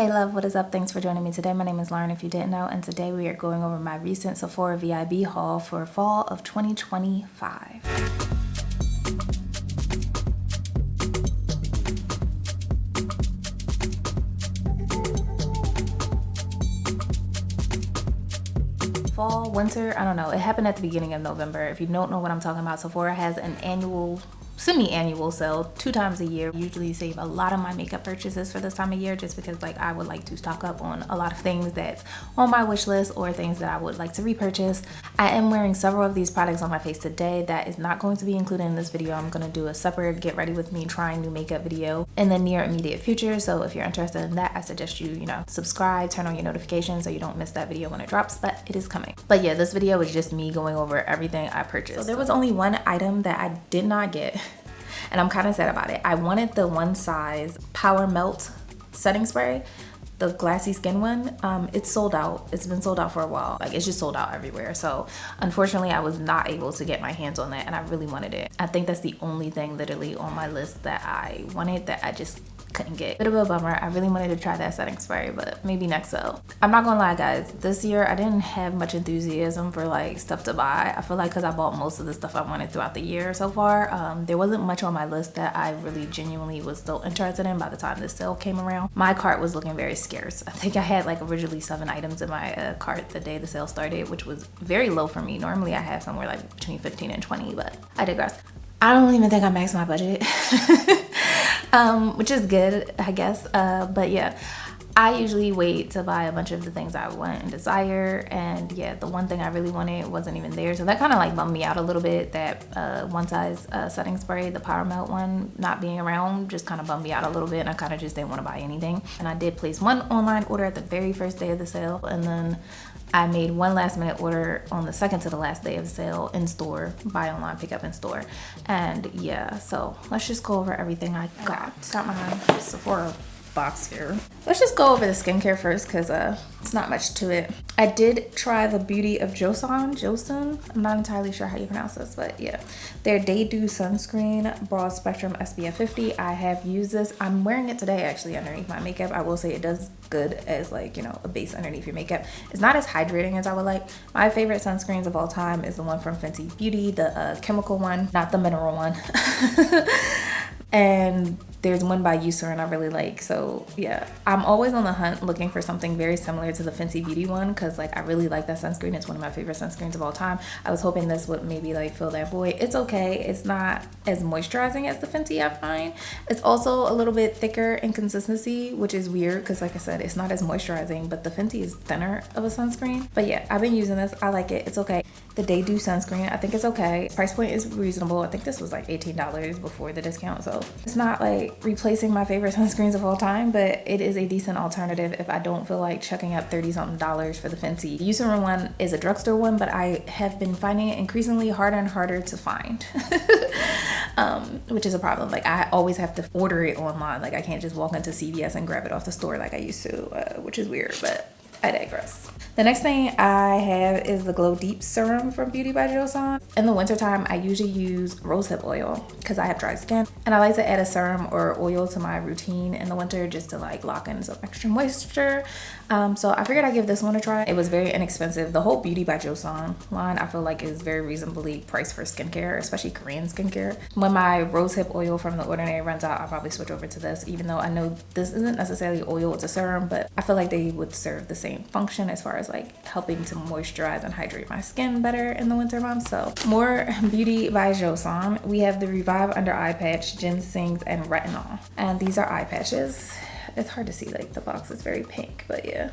Hey love, what is up? Thanks for joining me today. My name is Lauren if you didn't know, and today we are going over my recent Sephora VIB haul for fall of 2025. Fall, winter, I don't know. It happened at the beginning of November. If you don't know what I'm talking about, Sephora has an annual semi-annual sale 2 times a year. I usually save a lot of my makeup purchases for this time of year just because like I would like to stock up on a lot of things that's on my wish list or things that I would like to repurchase. I am wearing several of these products on my face today. That is not going to be included in this video. I'm going to do a separate get ready with me trying new makeup video in the near immediate future. So if you're interested in that, I suggest you subscribe, turn on your notifications so you don't miss that video when it drops, but it is coming. But yeah, this video is just me going over everything I purchased. So there was only one item that I did not get, and I'm kind of sad about it. I wanted the one size Power Melt setting spray, the glassy skin one. It's sold out. It's been sold out for a while. Like, it's just sold out everywhere. So unfortunately I was not able to get my hands on that, and I really wanted it. I think that's the only thing literally on my list that I wanted that I just couldn't get. Bit of a bummer. I really wanted to try that setting spray, but maybe next sale. I'm not gonna lie guys, this year I didn't have much enthusiasm for like stuff to buy. I feel like because I bought most of the stuff I wanted throughout the year so far, there wasn't much on my list that I really genuinely was still interested in by the time this sale came around. My cart was looking very scarce. I think I had like originally 7 items in my cart the day the sale started, which was very low for me. Normally I have somewhere like between 15 and 20, but I digress. I don't even think I maxed my budget. Which is good, I guess. But yeah, I usually wait to buy a bunch of the things I want and desire, and yeah, the one thing I really wanted wasn't even there, so that kind of like bummed me out a little bit. That one size setting spray, the Power Melt one, not being around just kind of bummed me out a little bit, and I kind of just didn't want to buy anything. And I did place one online order at the very first day of the sale, and then I made one last minute order on the second to the last day of the sale in store, buy online, pick up in store. And yeah, so let's just go over everything I got. Got my Sephora box here. Let's just go over the skincare first because it's not much to it. I did try the Beauty of Joseon. I'm not entirely sure how you pronounce this, but yeah. Their Day Dew Sunscreen Broad Spectrum SPF 50. I have used this. I'm wearing it today actually underneath my makeup. I will say it does good as like, a base underneath your makeup. It's not as hydrating as I would like. My favorite sunscreens of all time is the one from Fenty Beauty, the chemical one, not the mineral one. And there's one by Eucerin I really like. So yeah, I'm always on the hunt looking for something very similar to the Fenty Beauty one because like I really like that sunscreen. It's one of my favorite sunscreens of all time. I was hoping this would maybe like fill that void. It's okay. It's not as moisturizing as the Fenty, I find. It's also a little bit thicker in consistency, which is weird because like I said, it's not as moisturizing, but the Fenty is thinner of a sunscreen. But yeah, I've been using this. I like it. It's okay. The Day Dew sunscreen, I think it's okay. Price point is reasonable. I think this was like $18 before the discount, so it's not like replacing my favorite sunscreens of all time, but it is a decent alternative if I don't feel like chucking up $30-something for the Fenty. The Eucerin one is a drugstore one, but I have been finding it increasingly harder and harder to find. Which is a problem. Like I always have to order it online. Like I can't just walk into CVS and grab it off the store like I used to, which is weird, but I digress. The next thing I have is the Glow Deep Serum from Beauty by Joseon. In the wintertime, I usually use rosehip oil because I have dry skin, and I like to add a serum or oil to my routine in the winter just to like lock in some extra moisture. So I figured I'd give this one a try. It was very inexpensive. The whole Beauty by Joseon line I feel like is very reasonably priced for skincare, especially Korean skincare. When my rosehip oil from The Ordinary runs out, I'll probably switch over to this, even though I know this isn't necessarily oil, it's a serum, but I feel like they would serve the same function as far as like helping to moisturize and hydrate my skin better in the winter months. So more Beauty by Joseon. We have the Revive Under Eye Patch, Ginseng, and Retinol. And these are eye patches. It's hard to see, like the box is very pink, but yeah.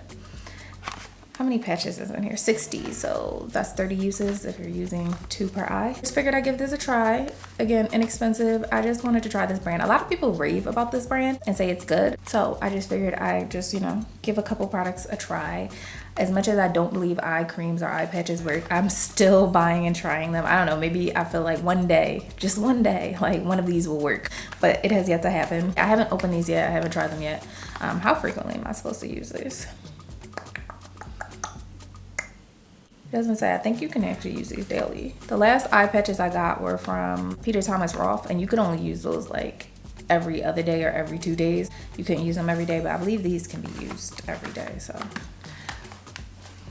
How many patches is in here? 60, so that's 30 uses if you're using 2 per eye. Just figured I'd give this a try. Again, inexpensive. I just wanted to try this brand. A lot of people rave about this brand and say it's good. So I just figured I'd just, give a couple products a try. As much as I don't believe eye creams or eye patches work, I'm still buying and trying them. I don't know, maybe I feel like one day, just one day, like one of these will work, but it has yet to happen. I haven't opened these yet. I haven't tried them yet. How frequently am I supposed to use these? It doesn't say. I think you can actually use these daily. The last eye patches I got were from Peter Thomas Roth, and you could only use those like every other day or every 2 days. You couldn't use them every day, but I believe these can be used every day. So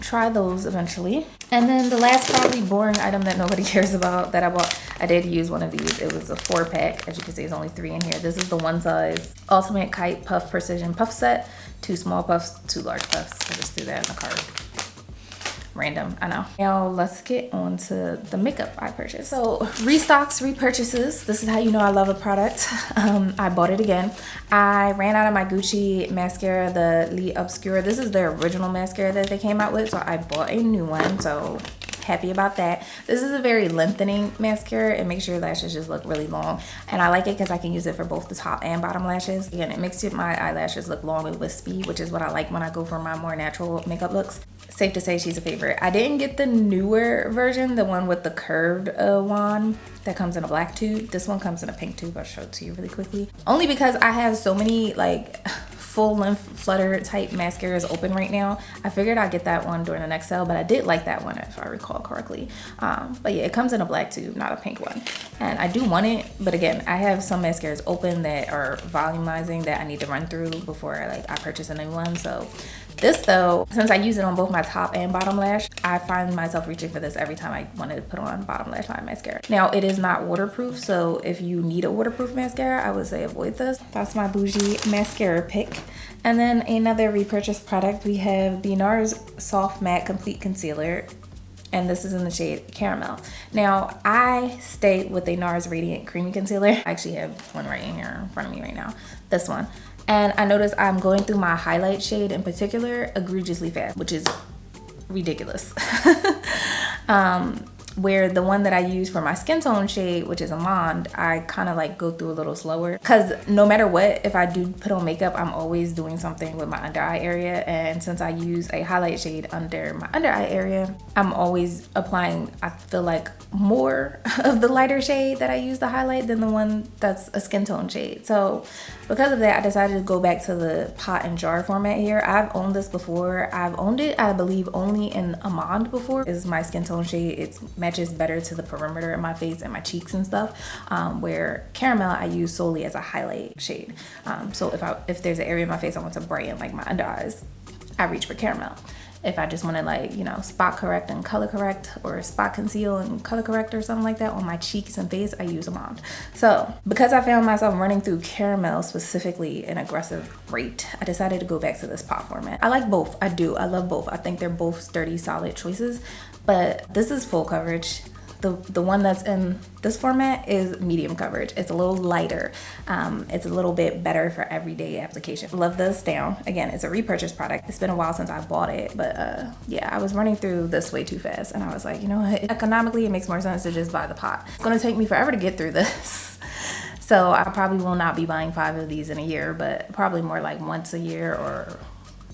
try those eventually. And then the last probably boring item that nobody cares about that I bought, I did use one of these. It was a 4-pack. As you can see, there's only 3 in here. This is the one size Ultimate Kite Puff Precision Puff Set. 2 small puffs, 2 large puffs. I just threw that in the cart. Random, I know. Now let's get on to the makeup I purchased. So restocks, repurchases. This is how you know I love a product. I bought it again. I ran out of my Gucci mascara, the Le Obscure. This is their original mascara that they came out with, so I bought a new one. So happy about that. This is a very lengthening mascara. It makes your lashes just look really long, and I like it because I can use it for both the top and bottom lashes. Again, it makes my eyelashes look long and wispy, which is what I like when I go for my more natural makeup looks. Safe to say she's a favorite. I didn't get the newer version, the one with the curved wand that comes in a black tube. This one comes in a pink tube. I'll show it to you really quickly. Only because I have so many like full length flutter type mascaras open right now. I figured I'd get that one during the next sale, but I did like that one if I recall correctly. But yeah, it comes in a black tube, not a pink one. And I do want it, but again, I have some mascaras open that are volumizing that I need to run through before I purchase a new one. So this though, since I use it on both my top and bottom lash, I find myself reaching for this every time I want to put on bottom lash line mascara. Now it is not waterproof, so if you need a waterproof mascara, I would say avoid this. That's my bougie mascara pick. And then another repurchase product, we have the NARS Soft Matte Complete Concealer. And this is in the shade Caramel. Now, I stayed with a NARS Radiant Creamy Concealer. I actually have one right in here in front of me right now. This one. And I noticed I'm going through my highlight shade in particular egregiously fast, which is ridiculous. Where the one that I use for my skin tone shade, which is Amande, I kind of like go through a little slower. Because no matter what, if I do put on makeup, I'm always doing something with my under eye area. And since I use a highlight shade under my under eye area, I'm always applying, I feel like, more of the lighter shade that I use to highlight than the one that's a skin tone shade. So because of that, I decided to go back to the pot and jar format here. I've owned this before. I've owned it, I believe, only in Amande before. This is my skin tone shade. It matches better to the perimeter of my face and my cheeks and stuff. Where Caramel I use solely as a highlight shade. So if there's an area in my face I want to brighten, like my under eyes, I reach for Caramel. If I just want to, like, you know, spot correct and color correct, or spot conceal and color correct or something like that on my cheeks and face, I use Amande. So because I found myself running through Caramel specifically an aggressive rate, I decided to go back to this pot format. I like both. I do. I love both. I think they're both sturdy, solid choices, but this is full coverage. The one that's in this format is medium coverage. It's a little lighter. It's a little bit better for everyday application. Love this down. Again, it's a repurchase product. It's been a while since I bought it, but yeah, I was running through this way too fast, and I was like, you know what? Economically, it makes more sense to just buy the pot. It's gonna take me forever to get through this. So I probably will not be buying 5 of these in a year, but probably more like once a year or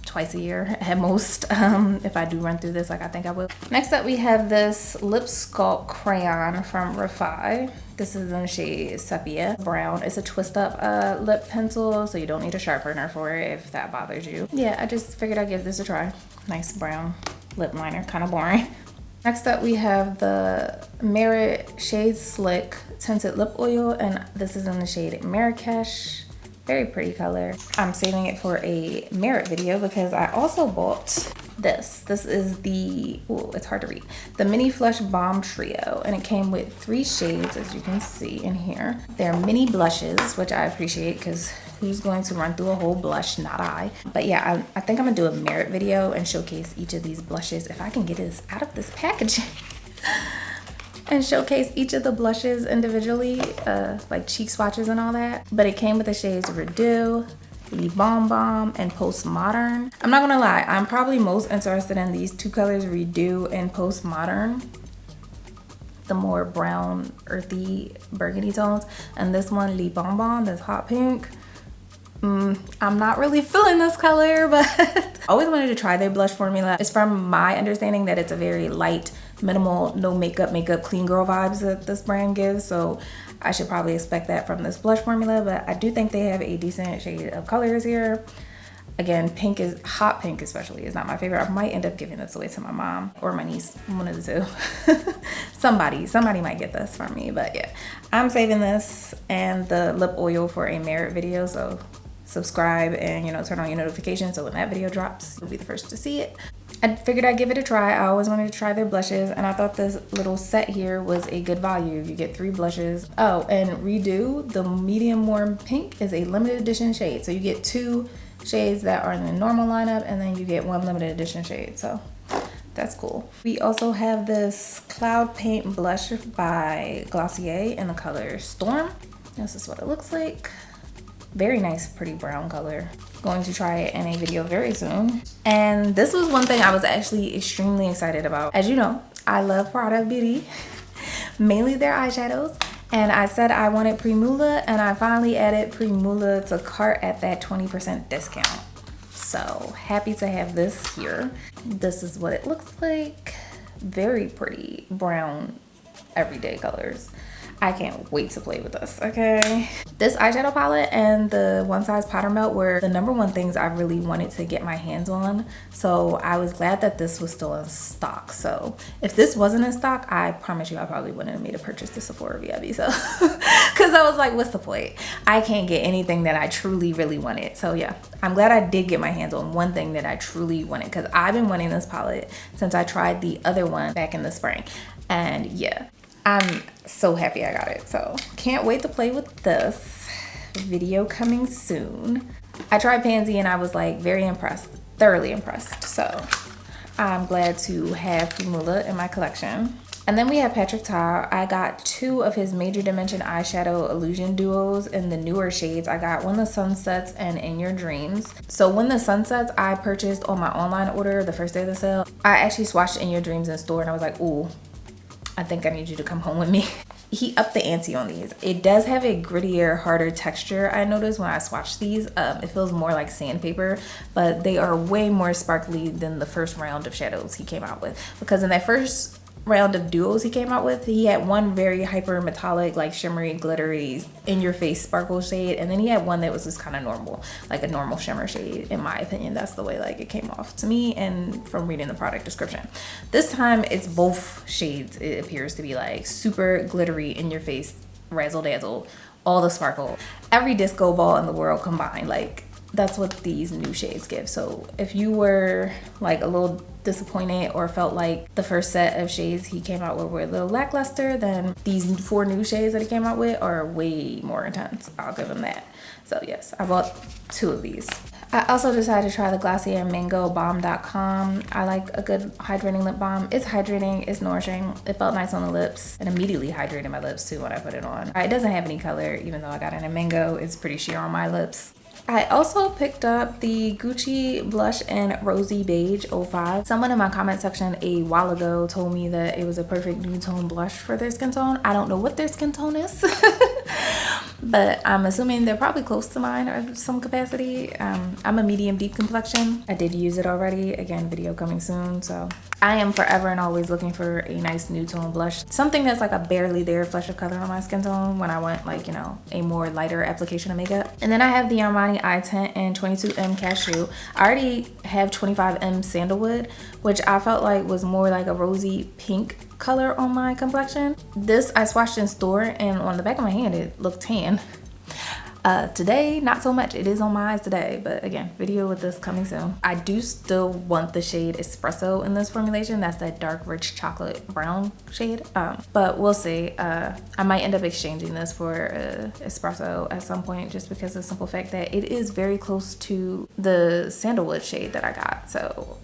twice a year at most, if I do run through this like I think I will. Next up, we have this Lip Sculpt Crayon from Refi. This is in the shade Sepia Brown. It's a twist up lip pencil, so you don't need a sharpener for it if that bothers you. Yeah, I just figured I'd give this a try. Nice brown lip liner, kind of boring. Next up, we have the Merit Shade Slick Tinted Lip Oil, and this is in the shade Marrakesh. Very pretty color. I'm saving it for a Merit video because I also bought this. This is the, oh, it's hard to read, the Mini Flush Balm Trio, and it came with 3 shades, as you can see in here. They're mini blushes, which I appreciate because who's going to run through a whole blush? Not I. But yeah, I think I'm gonna do a Merit video and showcase each of these blushes if I can get this out of this packaging. And showcase each of the blushes individually, like cheek swatches and all that. But it came with the shades Redo, Le Bon Bon, and Postmodern. I'm not gonna lie, I'm probably most interested in these 2 colors, Redo and Postmodern. The more brown, earthy, burgundy tones. And this one, Le Bon Bon, this hot pink. I'm not really feeling this color, but I always wanted to try their blush formula. It's from my understanding that it's a very light, minimal, no makeup, clean girl vibes that this brand gives. So I should probably expect that from this blush formula, but I do think they have a decent shade of colors here. Again, pink is hot pink especially is not my favorite. I might end up giving this away to my mom or my niece, one of the two. somebody might get this from me, but yeah, I'm saving this and the lip oil for a merit video. So subscribe and, you know, turn on your notifications so when that video drops, you'll be the first to see it. I figured I'd give it a try. I always wanted to try their blushes, and I thought this little set here was a good value. You get 3 blushes. Oh, and Redo, the medium warm pink is a limited edition shade. So you get 2 shades that are in the normal lineup, and then you get 1 limited edition shade. So that's cool. We also have this Cloud Paint blush by Glossier in the color Storm. This is what it looks like. Very nice, pretty brown color. Going to try it in a video very soon. And this was one thing I was actually extremely excited about. As you know, I love Prada Beauty, mainly their eyeshadows. And I said I wanted Primula, and I finally added Primula to cart at that 20% discount. So happy to have this here. This is what it looks like. Very pretty brown everyday colors. I can't wait to play with this, okay? This eyeshadow palette and the One Size Powder Melt were the #1 things I really wanted to get my hands on. So I was glad that this was still in stock. So if this wasn't in stock, I promise you I probably wouldn't have made a purchase to Sephora VIB. So, cause I was like, what's the point? I can't get anything that I truly really wanted. So yeah, I'm glad I did get my hands on one thing that I truly wanted, cause I've been wanting this palette since I tried the other one back in the spring. And yeah, I'm so happy I got it. So can't wait to play with this. Video coming soon. I tried Pansy and I was like very impressed, thoroughly impressed. So I'm glad to have Primula in my collection. And then we have Patrick Ta. I got 2 of his Major Dimension eyeshadow illusion duos in the newer shades. I got When the Sun Sets and In Your Dreams. So When the Sun Sets, I purchased on my online order the first day of the sale. I actually swatched In Your Dreams in store and I was like, ooh, I think I need you to come home with me. He upped the ante on these. It does have a grittier, harder texture. I noticed when I swatched these, it feels more like sandpaper, but they are way more sparkly than the first round of shadows he came out with. Because in that first round of duos he came out with, he had one very hyper metallic, like shimmery, glittery, in your face sparkle shade, and then he had one that was just kind of normal, like a normal shimmer shade. In my opinion, that's the way like it came off to me and from reading the product description. This time it's both shades. It appears to be like super glittery, in your face, razzle dazzle, all the sparkle, every disco ball in the world combined. Like that's what these new shades give. So if you were like a little disappointed or felt like the first set of shades he came out with were a little lackluster, then these 4 new shades that he came out with are way more intense. I'll give him that. So yes, I bought 2 of these. I also decided to try the Glossier Mango Balm.com. I like a good hydrating lip balm. It's hydrating, it's nourishing. It felt nice on the lips and immediately hydrated my lips too when I put it on. It doesn't have any color, even though I got it in mango. It's pretty sheer on my lips. I also picked up the Gucci Blush in Rosy Beige 05. Someone in my comment section a while ago told me that it was a perfect nude tone blush for their skin tone. I don't know what their skin tone is, but I'm assuming they're probably close to mine or in some capacity. I'm a medium deep complexion. I did use it already. Again, video coming soon. So I am forever and always looking for a nice nude tone blush. Something that's like a barely there flush of color on my skin tone when I want like, you know, a more lighter application of makeup. And then I have the Armani Eye Tint in 22M Cashew. I already have 25M Sandalwood, which I felt like was more like a rosy pink color on my complexion. This I swatched in store and on the back of my hand it looked tan. Today, not so much. It is on my eyes today, but again, video with this coming soon. I do still want the shade Espresso in this formulation. That's that dark, rich chocolate brown shade. But we'll see. I might end up exchanging this for Espresso at some point just because of the simple fact that it is very close to the Sandalwood shade that I got. So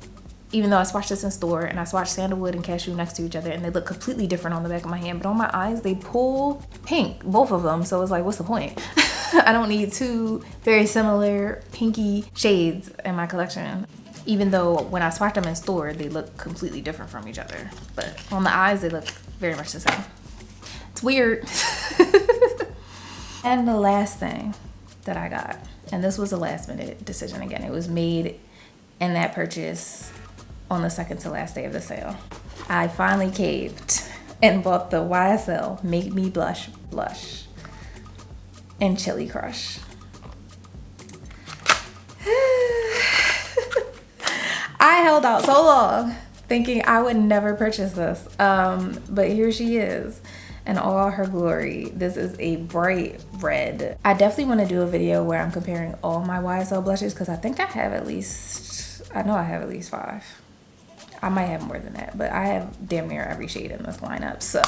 even though I swatched this in store and I swatched Sandalwood and Cashew next to each other and they look completely different on the back of my hand, but on my eyes, they pull pink, both of them. So it's like, what's the point? I don't need 2 very similar pinky shades in my collection. Even though when I swatched them in store, they look completely different from each other. But on the eyes, they look very much the same. It's weird. And the last thing that I got, and this was a last minute decision again. It was made in that purchase on the second to last day of the sale. I finally caved and bought the YSL Make Me Blush and Chili Crush. I held out so long thinking I would never purchase this. But here she is in all her glory. This is a bright red. I definitely want to do a video where I'm comparing all my YSL blushes because I think I have at least, I know I have at least 5. I might have more than that, but I have damn near every shade in this lineup. So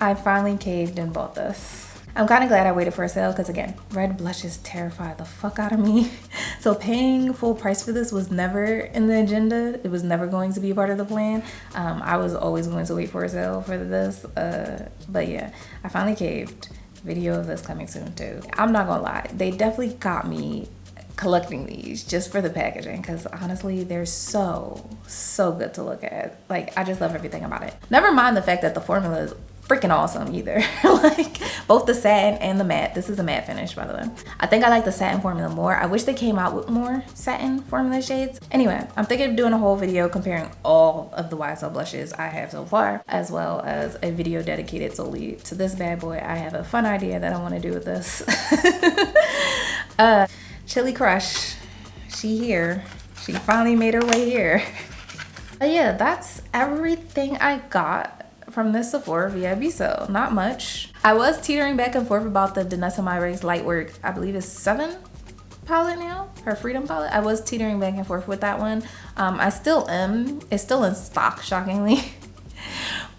I finally caved and bought this. I'm kind of glad I waited for a sale because, again, red blushes terrify the fuck out of me. So paying full price for this was never in the agenda. It was never going to be a part of the plan. I was always going to wait for a sale for this. But yeah, I finally caved. Video of this coming soon too. I'm not gonna lie, they definitely got me collecting these just for the packaging because honestly they're so good to look at. Like, I just love everything about it. Never mind the fact that the formula is freaking awesome either. Like, both the satin and the matte. This is a matte finish, by the way. I think I like the satin formula more. I wish they came out with more satin formula shades. Anyway, I'm thinking of doing a whole video comparing all of the YSL blushes I have so far, as well as a video dedicated solely to this bad boy. I have a fun idea that I want to do with this. Chili Crush, she here. She finally made her way here. But yeah, that's everything I got from this Sephora VIB sale. Not much. I was teetering back and forth about the Danessa Myricks Lightwork, I believe it's 7 palette now, her Freedom palette. I was teetering back and forth with that one. I still am. It's still in stock, shockingly.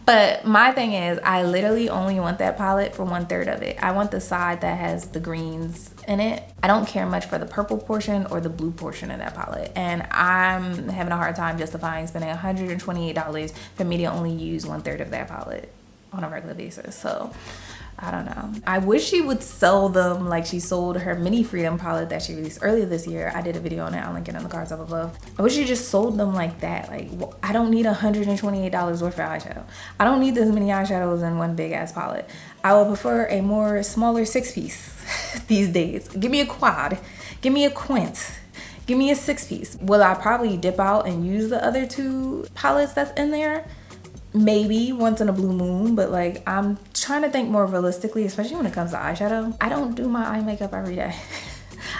But my thing is, I literally only want that palette for 1/3 of it. I want the side that has the greens in it. I don't care much for the purple portion or the blue portion of that palette. And I'm having a hard time justifying spending $128 for me to only use 1/3 of that palette on a regular basis. So I don't know. I wish she would sell them like she sold her mini Freedom palette that she released earlier this year. I did a video on it. I'll link it in the cards up above. I wish she just sold them like that. Like, I don't need $128 worth of eyeshadow. I don't need this many eyeshadows in one big ass palette. I would prefer a more smaller 6-piece these days. Give me a quad. Give me a quint. Give me a 6-piece. Will I probably dip out and use the other 2 palettes that's in there? Maybe once in a blue moon, but like, I'm trying to think more realistically, especially when it comes to eyeshadow. I don't do my eye makeup every day.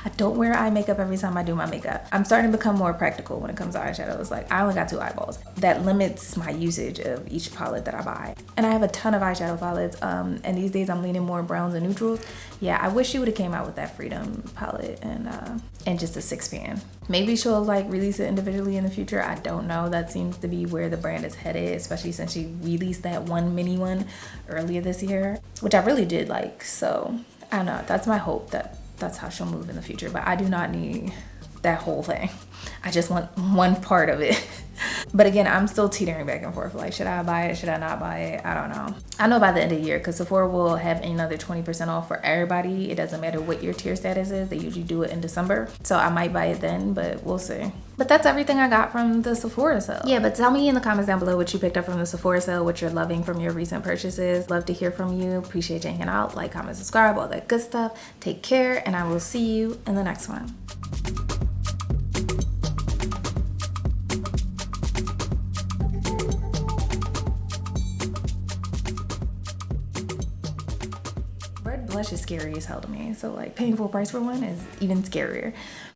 I don't wear eye makeup every time I do my makeup. I'm starting to become more practical when it comes to eyeshadows. Like, I only got 2 eyeballs. That limits my usage of each palette that I buy. And I have a ton of eyeshadow palettes, and these days I'm leaning more browns and neutrals. Yeah, I wish she would have came out with that Freedom palette and just a 6-pan. Maybe she'll like release it individually in the future. I don't know. That seems to be where the brand is headed, especially since she released that one mini one earlier this year, which I really did like. So I don't know. That's my hope that that's how she'll move in the future. But I do not need that whole thing. I just want one part of it. But again, I'm still teetering back and forth. Like, should I buy it? Should I not buy it? I don't know. I know by the end of the year, because Sephora will have another 20% off for everybody. It doesn't matter what your tier status is. They usually do it in December. So I might buy it then, but we'll see. But that's everything I got from the Sephora sale. Yeah, but tell me in the comments down below what you picked up from the Sephora sale, what you're loving from your recent purchases. Love to hear from you. Appreciate you hanging out. Like, comment, subscribe, all that good stuff. Take care, and I will see you in the next one. Red blush is scary as hell to me. So like, paying full price for one is even scarier.